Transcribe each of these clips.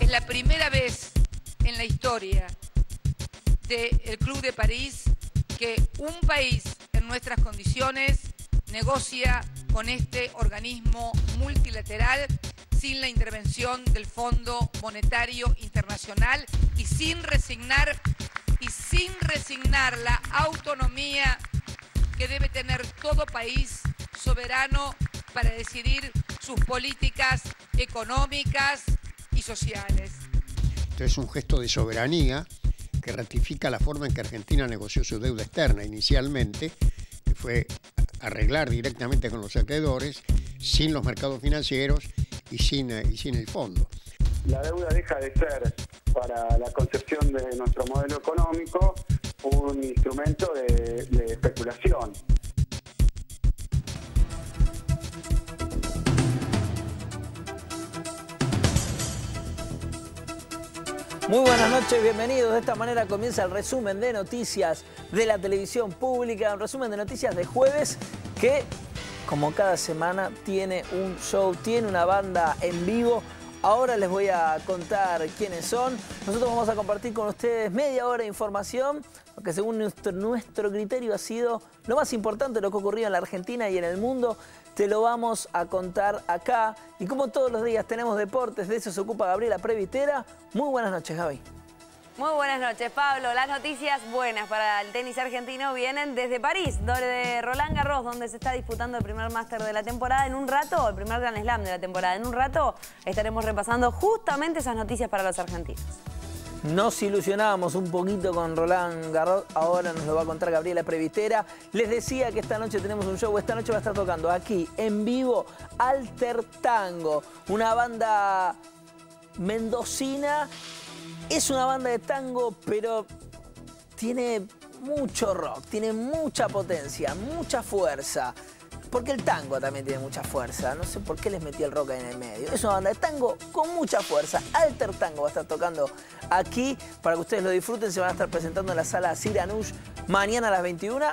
La primera vez en la historia del Club de París que un país en nuestras condiciones negocia con este organismo multilateral sin la intervención del Fondo Monetario Internacional y sin resignar la autonomía que debe tener todo país soberano para decidir sus políticas económicas y sociales. Esto es un gesto de soberanía que ratifica la forma en que Argentina negoció su deuda externa inicialmente, que fue arreglar directamente con los acreedores, sin los mercados financieros y sin el fondo. La deuda deja de ser, para la concepción de nuestro modelo económico, un instrumento de especulación. Muy buenas noches, bienvenidos. De esta manera comienza el resumen de noticias de la televisión pública, un resumen de noticias de jueves que, como cada semana, tiene un show, tiene una banda en vivo. Ahora les voy a contar quiénes son. Nosotros vamos a compartir con ustedes media hora de información, porque según nuestro criterio ha sido lo más importante de lo que ocurrió en la Argentina y en el mundo. Te lo vamos a contar acá. Y como todos los días tenemos deportes, de eso se ocupa Gabriela Previtera. Muy buenas noches, Gaby. Muy buenas noches, Pablo. Las noticias buenas para el tenis argentino vienen desde París, de Roland Garros, donde se está disputando el primer máster de la temporada. En un rato, el primer Grand Slam de la temporada. En un rato estaremos repasando justamente esas noticias para los argentinos. Nos ilusionábamos un poquito con Roland Garros, ahora nos lo va a contar Gabriela Previtera. Les decía que esta noche tenemos un show, esta noche va a estar tocando aquí, en vivo, Alter Tango, una banda mendocina. Es una banda de tango, pero tiene mucho rock, tiene mucha potencia, mucha fuerza. Porque el tango también tiene mucha fuerza. No sé por qué les metí el rock ahí en el medio. Es una banda de tango con mucha fuerza. Alter Tango va a estar tocando aquí para que ustedes lo disfruten. Se van a estar presentando en la sala Siranush mañana a las 21.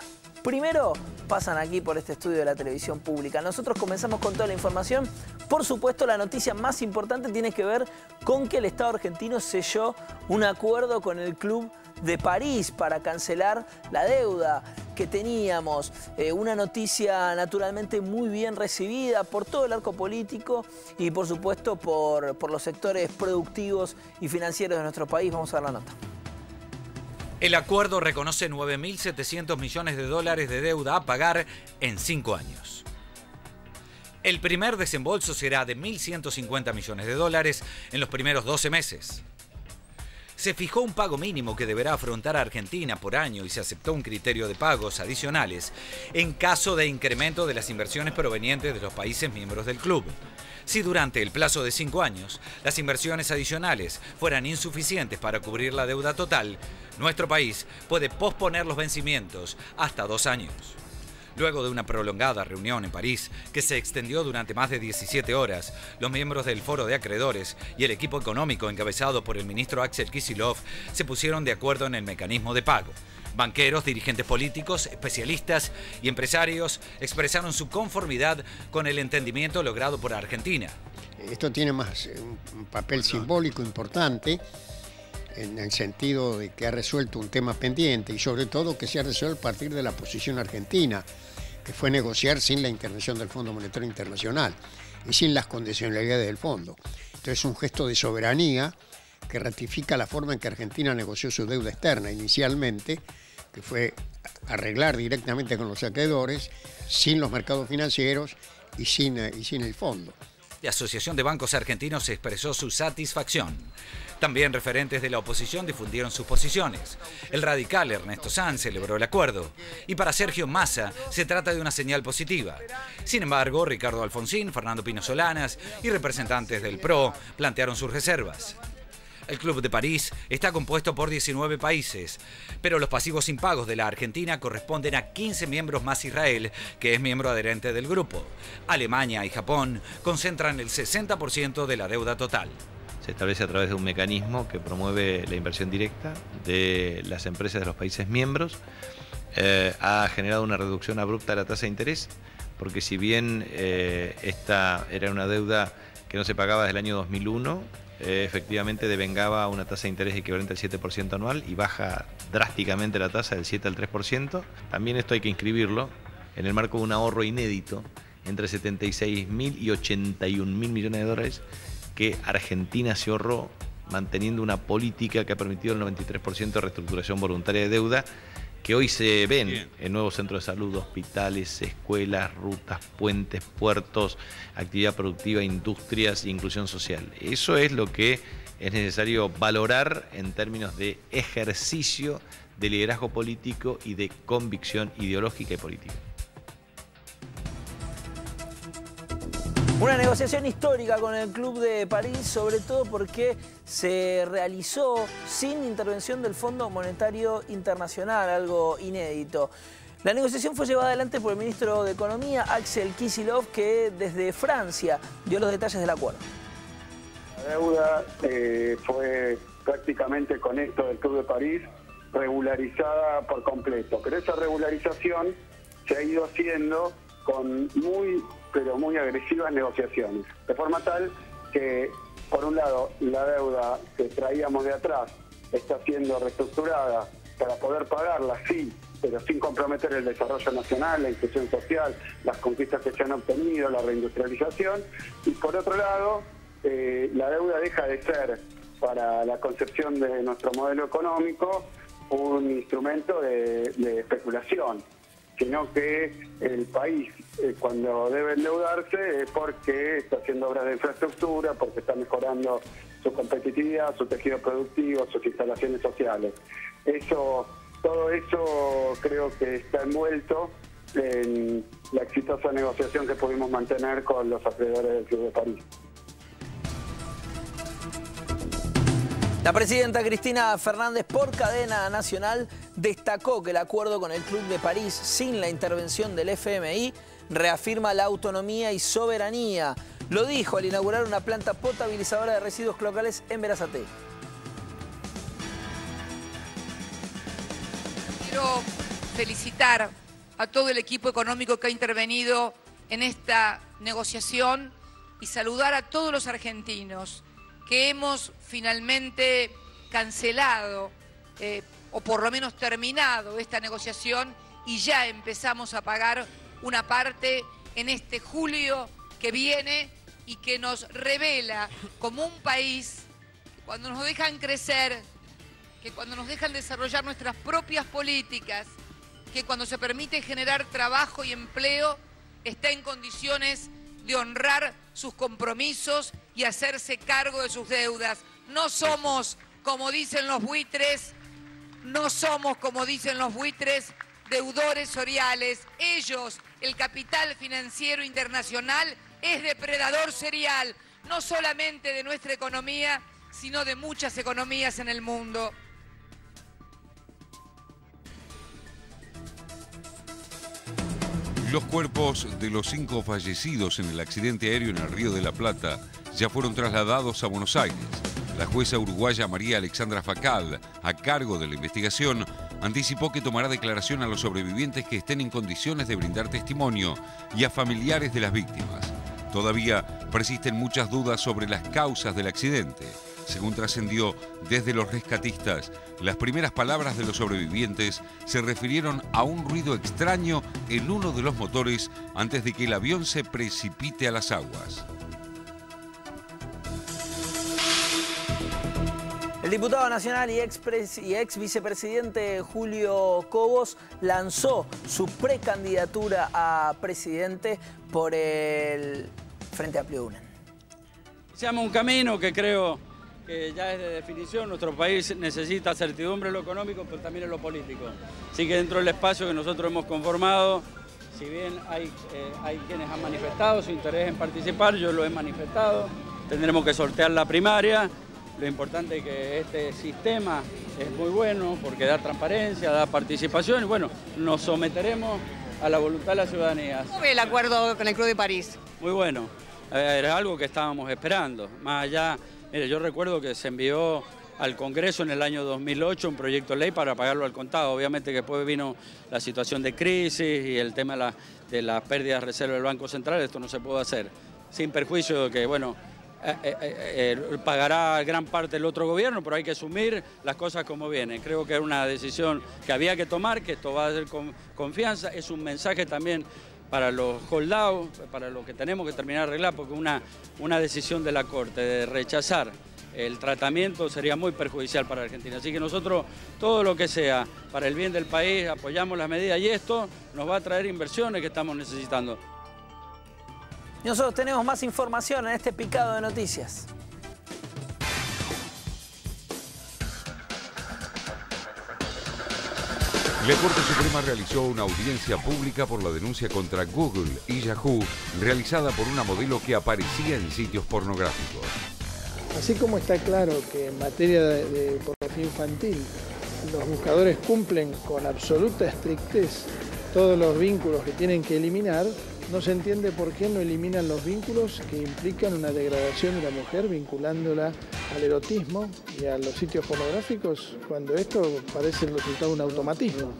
Primero pasan aquí por este estudio de la televisión pública. Nosotros comenzamos con toda la información. Por supuesto, la noticia más importante tiene que ver con que el Estado argentino selló un acuerdo con el Club de París para cancelar la deuda que teníamos. Una noticia naturalmente muy bien recibida por todo el arco político y por supuesto por los sectores productivos y financieros de nuestro país. Vamos a ver la nota. El acuerdo reconoce 9.700 millones de dólares de deuda a pagar en 5 años. El primer desembolso será de 1.150 millones de dólares en los primeros 12 meses. Se fijó un pago mínimo que deberá afrontar a Argentina por año y se aceptó un criterio de pagos adicionales en caso de incremento de las inversiones provenientes de los países miembros del club. Si durante el plazo de 5 años las inversiones adicionales fueran insuficientes para cubrir la deuda total, nuestro país puede posponer los vencimientos hasta 2 años. Luego de una prolongada reunión en París, que se extendió durante más de 17 horas, los miembros del Foro de Acreedores y el equipo económico encabezado por el ministro Axel Kicillof se pusieron de acuerdo en el mecanismo de pago. Banqueros, dirigentes políticos, especialistas y empresarios expresaron su conformidad con el entendimiento logrado por Argentina. Esto tiene más un papel simbólico importante en el sentido de que ha resuelto un tema pendiente y sobre todo que se ha resuelto a partir de la posición argentina, que fue negociar sin la intervención del Fondo Monetario Internacional y sin las condicionalidades del fondo. Entonces es un gesto de soberanía que ratifica la forma en que Argentina negoció su deuda externa inicialmente, que fue arreglar directamente con los acreedores, sin los mercados financieros y sin el fondo. La Asociación de Bancos Argentinos expresó su satisfacción. También referentes de la oposición difundieron sus posiciones. El radical Ernesto Sanz celebró el acuerdo. Y para Sergio Massa se trata de una señal positiva. Sin embargo, Ricardo Alfonsín, Fernando Pino Solanas y representantes del PRO plantearon sus reservas. El Club de París está compuesto por 19 países, pero los pasivos impagos de la Argentina corresponden a 15 miembros más Israel, que es miembro adherente del grupo. Alemania y Japón concentran el 60% de la deuda total. Se establece a través de un mecanismo que promueve la inversión directa de las empresas de los países miembros. Ha generado una reducción abrupta de la tasa de interés, porque si bien esta era una deuda que no se pagaba desde el año 2001, efectivamente devengaba una tasa de interés equivalente al 7% anual y baja drásticamente la tasa del 7 al 3%. También esto hay que inscribirlo en el marco de un ahorro inédito entre 76.000 y 81.000 millones de dólares que Argentina se ahorró manteniendo una política que ha permitido el 93% de reestructuración voluntaria de deuda, que hoy se ven en nuevos centros de salud, hospitales, escuelas, rutas, puentes, puertos, actividad productiva, industrias e inclusión social. Eso es lo que es necesario valorar en términos de ejercicio de liderazgo político y de convicción ideológica y política. Una negociación histórica con el Club de París, sobre todo porque se realizó sin intervención del Fondo Monetario Internacional, algo inédito. La negociación fue llevada adelante por el ministro de Economía, Axel Kicillof, que desde Francia dio los detalles del acuerdo. La deuda fue prácticamente con esto del Club de París regularizada por completo, pero esa regularización se ha ido haciendo con pero muy agresivas negociaciones, de forma tal que, por un lado, la deuda que traíamos de atrás está siendo reestructurada para poder pagarla, sí, pero sin comprometer el desarrollo nacional, la inclusión social, las conquistas que se han obtenido, la reindustrialización, y por otro lado, la deuda deja de ser, para la concepción de nuestro modelo económico, un instrumento de especulación, sino que el país cuando debe endeudarse es porque está haciendo obras de infraestructura, porque está mejorando su competitividad, su tejido productivo, sus instalaciones sociales. Todo eso creo que está envuelto en la exitosa negociación que pudimos mantener con los acreedores del Club de París. La presidenta Cristina Fernández, por cadena nacional, destacó que el acuerdo con el Club de París, sin la intervención del FMI, reafirma la autonomía y soberanía. Lo dijo al inaugurar una planta potabilizadora de residuos locales en Berazategui. Quiero felicitar a todo el equipo económico que ha intervenido en esta negociación y saludar a todos los argentinos que hemos finalmente cancelado o por lo menos terminado esta negociación y ya empezamos a pagar una parte en este julio que viene y que nos revela como un país que cuando nos dejan crecer, que cuando nos dejan desarrollar nuestras propias políticas, que cuando se permite generar trabajo y empleo, está en condiciones de honrar sus compromisos y hacerse cargo de sus deudas. No somos, como dicen los buitres, deudores seriales. Ellos, el capital financiero internacional, es depredador serial, no solamente de nuestra economía, sino de muchas economías en el mundo. Los cuerpos de los 5 fallecidos en el accidente aéreo en el Río de la Plata ya fueron trasladados a Buenos Aires. La jueza uruguaya María Alexandra Facal, a cargo de la investigación, anticipó que tomará declaración a los sobrevivientes que estén en condiciones de brindar testimonio y a familiares de las víctimas. Todavía persisten muchas dudas sobre las causas del accidente. Según trascendió desde los rescatistas, las primeras palabras de los sobrevivientes se refirieron a un ruido extraño en uno de los motores antes de que el avión se precipite a las aguas. El diputado nacional y ex vicepresidente Julio Cobos lanzó su precandidatura a presidente por el Frente Amplio UNEN. iniciamos un camino que creo que ya es de definición. Nuestro país necesita certidumbre en lo económico, pero también en lo político. Así que dentro del espacio que nosotros hemos conformado, si bien hay quienes han manifestado su interés en participar, yo lo he manifestado, tendremos que sortear la primaria. Lo importante es que este sistema es muy bueno porque da transparencia, da participación y bueno, nos someteremos a la voluntad de la ciudadanía. ¿Cómo ve el acuerdo con el Club de París? Muy bueno, era algo que estábamos esperando. Más allá, mire, yo recuerdo que se envió al Congreso en el año 2008 un proyecto de ley para pagarlo al contado. Obviamente que después vino la situación de crisis y el tema de las pérdidas de reserva del Banco Central, esto no se pudo hacer. Sin perjuicio de que, bueno, pagará gran parte el otro gobierno, pero hay que asumir las cosas como vienen. Creo que era una decisión que había que tomar, que esto va a ser con confianza. Es un mensaje también para los holdouts, para lo que tenemos que terminar de arreglar, porque una decisión de la Corte de rechazar el tratamiento sería muy perjudicial para Argentina. Así que nosotros, todo lo que sea para el bien del país, apoyamos las medidas y esto nos va a traer inversiones que estamos necesitando. Y nosotros tenemos más información en este picado de noticias. La Corte Suprema realizó una audiencia pública por la denuncia contra Google y Yahoo, realizada por una modelo que aparecía en sitios pornográficos. Así como está claro que en materia de pornografía infantil los buscadores cumplen con absoluta estrictez todos los vínculos que tienen que eliminar, no se entiende por qué no eliminan los vínculos que implican una degradación de la mujer vinculándola al erotismo y a los sitios pornográficos, cuando esto parece el resultado de un automatismo.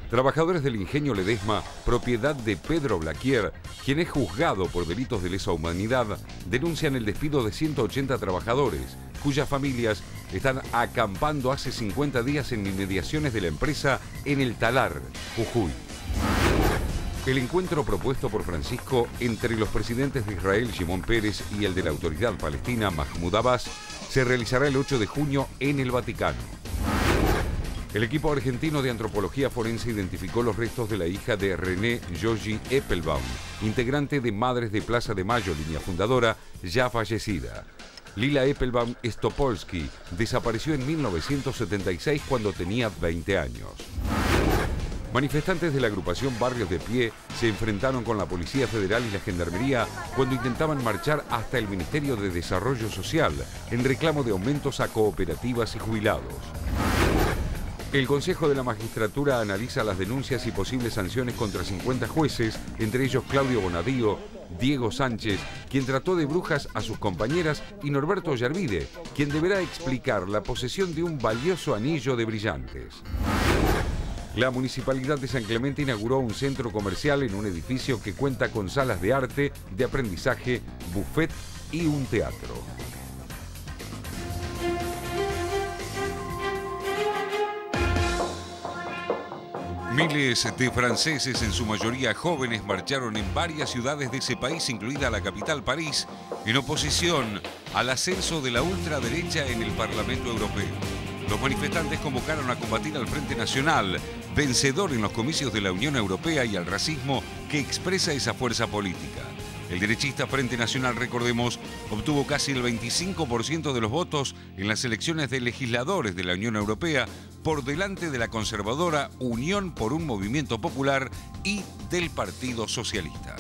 Trabajadores del Ingenio Ledesma, propiedad de Pedro Blaquier, quien es juzgado por delitos de lesa humanidad, denuncian el despido de 180 trabajadores, cuyas familias están acampando hace 50 días en inmediaciones de la empresa en el Talar, Jujuy. El encuentro propuesto por Francisco entre los presidentes de Israel, Shimon Peres, y el de la Autoridad Palestina, Mahmoud Abbas, se realizará el 8 de junio en el Vaticano. El equipo argentino de antropología forense identificó los restos de la hija de René Joji Eppelbaum, integrante de Madres de Plaza de Mayo, línea fundadora, ya fallecida. Lila Eppelbaum Stopolsky desapareció en 1976 cuando tenía 20 años. Manifestantes de la agrupación Barrios de Pie se enfrentaron con la Policía Federal y la Gendarmería cuando intentaban marchar hasta el Ministerio de Desarrollo Social en reclamo de aumentos a cooperativas y jubilados. El Consejo de la Magistratura analiza las denuncias y posibles sanciones contra 50 jueces, entre ellos Claudio Bonadío, Diego Sánchez, quien trató de brujas a sus compañeras, y Norberto Yarvide, quien deberá explicar la posesión de un valioso anillo de brillantes. La Municipalidad de San Clemente inauguró un centro comercial en un edificio que cuenta con salas de arte, de aprendizaje, buffet y un teatro. Miles de franceses, en su mayoría jóvenes, marcharon en varias ciudades de ese país, incluida la capital, París, en oposición al ascenso de la ultraderecha en el Parlamento Europeo. Los manifestantes convocaron a combatir al Frente Nacional, vencedor en los comicios de la Unión Europea, y al racismo que expresa esa fuerza política. El derechista Frente Nacional, recordemos, obtuvo casi el 25% de los votos en las elecciones de legisladores de la Unión Europea, por delante de la conservadora Unión por un Movimiento Popular y del Partido Socialista.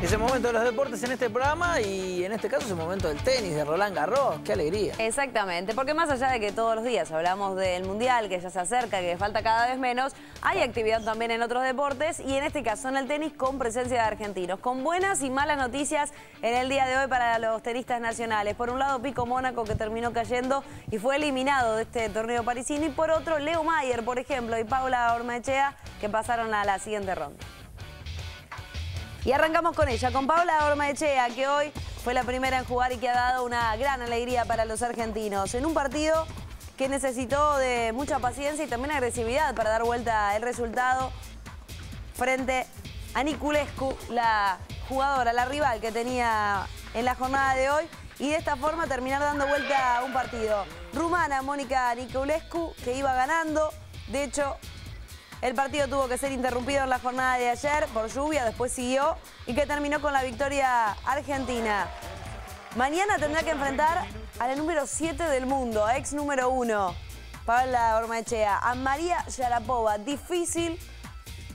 Es el momento de los deportes en este programa y en este caso es el momento del tenis, de Roland Garros. ¡Qué alegría! Exactamente, porque más allá de que todos los días hablamos del Mundial, que ya se acerca, que falta cada vez menos, hay actividad también en otros deportes y en este caso en el tenis con presencia de argentinos, con buenas y malas noticias en el día de hoy para los tenistas nacionales. Por un lado, Pico Mónaco, que terminó cayendo y fue eliminado de este torneo parisino, y por otro, Leo Mayer, por ejemplo, y Paula Ormaechea, que pasaron a la siguiente ronda. Y arrancamos con ella, con Paula Ormaechea, que hoy fue la primera en jugar y que ha dado una gran alegría para los argentinos. En un partido que necesitó de mucha paciencia y también agresividad para dar vuelta el resultado frente a Niculescu, la jugadora, la rival que tenía en la jornada de hoy, y de esta forma terminar dando vuelta a un partido. Rumana Mónica Niculescu, que iba ganando, de hecho El partido tuvo que ser interrumpido en la jornada de ayer por lluvia, después siguió y que terminó con la victoria argentina. Mañana tendrá que enfrentar a la número 7 del mundo, ex número 1, Paula Ormaechea, a María Sharapova. Difícil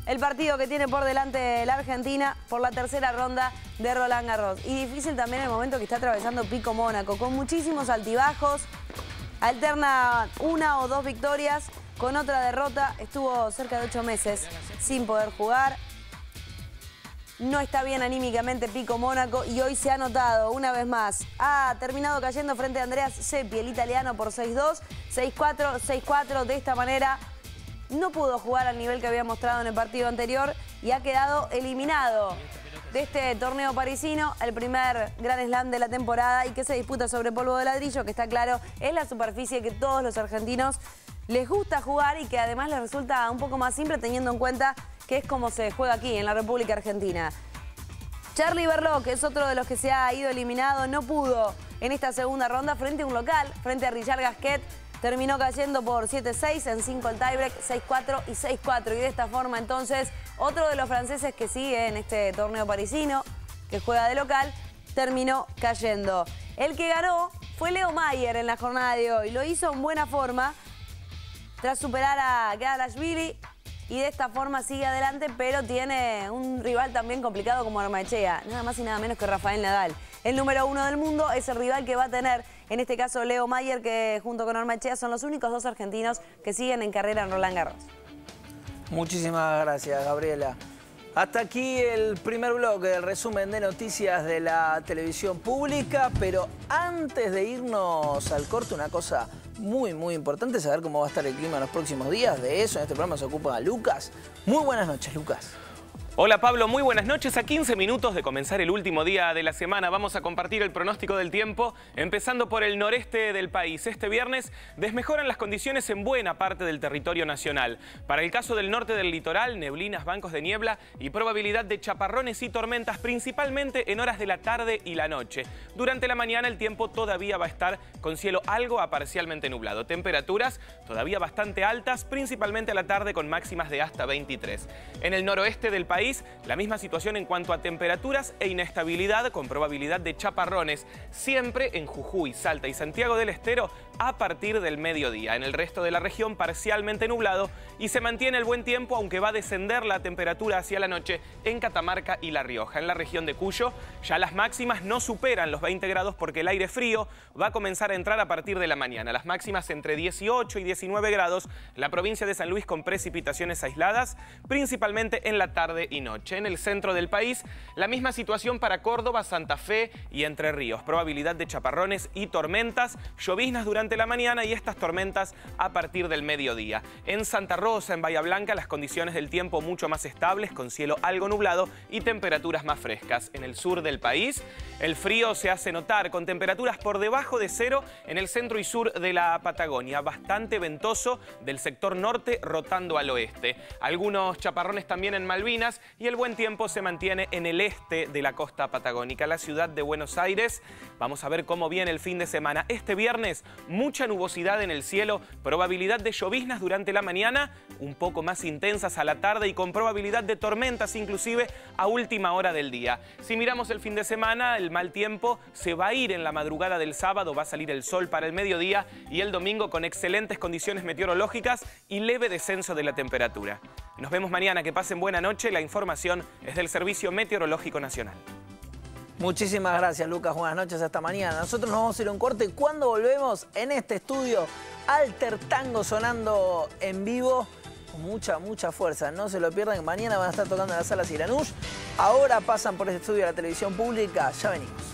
el partido que tiene por delante la Argentina por la tercera ronda de Roland Garros. Y difícil también el momento que está atravesando Pico Mónaco, con muchísimos altibajos. Alterna 1 o 2 victorias con otra derrota. Estuvo cerca de 8 meses sin poder jugar. No está bien anímicamente Pico Mónaco y hoy se ha notado una vez más. Ha terminado cayendo frente a Andreas Seppi, el italiano, por 6-2, 6-4, 6-4. De esta manera no pudo jugar al nivel que había mostrado en el partido anterior y ha quedado eliminado de este torneo parisino, el primer Grand Slam de la temporada y que se disputa sobre polvo de ladrillo, que está claro, es la superficie que todos los argentinos les gusta jugar y que además les resulta un poco más simple teniendo en cuenta que es como se juega aquí en la República Argentina. Charlie Berló, que es otro de los que se ha ido eliminado, no pudo en esta segunda ronda frente a un local, frente a Richard Gasquet. Terminó cayendo por 7-6, en 5 el tiebreak, 6-4 y 6-4. Y de esta forma, entonces, otro de los franceses que sigue en este torneo parisino, que juega de local, terminó cayendo. El que ganó fue Leo Mayer en la jornada de hoy. Lo hizo en buena forma, tras superar a Gheorghiushvili. Y de esta forma sigue adelante, pero tiene un rival también complicado como Ormaechea. Nada más y nada menos que Rafael Nadal. El número 1 del mundo es el rival que va a tener, en este caso, Leo Mayer, que junto con Ormaechea son los únicos 2 argentinos que siguen en carrera en Roland Garros. Muchísimas gracias, Gabriela. Hasta aquí el primer bloque, el resumen de noticias de la televisión pública. Pero antes de irnos al corte, una cosa muy importante, saber cómo va a estar el clima en los próximos días. De eso en este programa se ocupa Lucas. Muy buenas noches, Lucas. Hola Pablo, muy buenas noches. A 15 minutos de comenzar el último día de la semana vamos a compartir el pronóstico del tiempo, empezando por el noreste del país. Este viernes desmejoran las condiciones en buena parte del territorio nacional. Para el caso del norte del litoral, neblinas, bancos de niebla y probabilidad de chaparrones y tormentas, principalmente en horas de la tarde y la noche. Durante la mañana el tiempo todavía va a estar con cielo algo a parcialmente nublado. Temperaturas todavía bastante altas, principalmente a la tarde con máximas de hasta 23. En el noroeste del país, la misma situación en cuanto a temperaturas e inestabilidad con probabilidad de chaparrones, siempre en Jujuy, Salta y Santiago del Estero a partir del mediodía. En el resto de la región parcialmente nublado y se mantiene el buen tiempo, aunque va a descender la temperatura hacia la noche en Catamarca y La Rioja. En la región de Cuyo ya las máximas no superan los 20 grados porque el aire frío va a comenzar a entrar a partir de la mañana. Las máximas entre 18 y 19 grados. La provincia de San Luis con precipitaciones aisladas, principalmente en la tarde y noche. En el centro del país, la misma situación para Córdoba, Santa Fe y Entre Ríos. Probabilidad de chaparrones y tormentas, lloviznas durante la mañana y estas tormentas a partir del mediodía. En Santa Rosa, en Bahía Blanca, las condiciones del tiempo mucho más estables, con cielo algo nublado y temperaturas más frescas. En el sur del país, el frío se hace notar con temperaturas por debajo de cero en el centro y sur de la Patagonia. Bastante ventoso del sector norte rotando al oeste. Algunos chaparrones también en Malvinas y el buen tiempo se mantiene en el este de la costa patagónica. La ciudad de Buenos Aires, vamos a ver cómo viene el fin de semana. Este viernes, mucha nubosidad en el cielo, probabilidad de lloviznas durante la mañana, un poco más intensas a la tarde y con probabilidad de tormentas inclusive a última hora del día. Si miramos el fin de semana, el mal tiempo se va a ir en la madrugada del sábado, va a salir el sol para el mediodía y el domingo con excelentes condiciones meteorológicas y leve descenso de la temperatura. Nos vemos mañana, que pasen buena noche. La información es del Servicio Meteorológico Nacional. Muchísimas gracias, Lucas. Buenas noches, hasta mañana. Nosotros nos vamos a ir a un corte. Cuando volvemos en este estudio, Alter Tango sonando en vivo con mucha fuerza. No se lo pierdan, mañana van a estar tocando en la Sala Siranush. Ahora pasan por este estudio de la televisión pública. Ya venimos.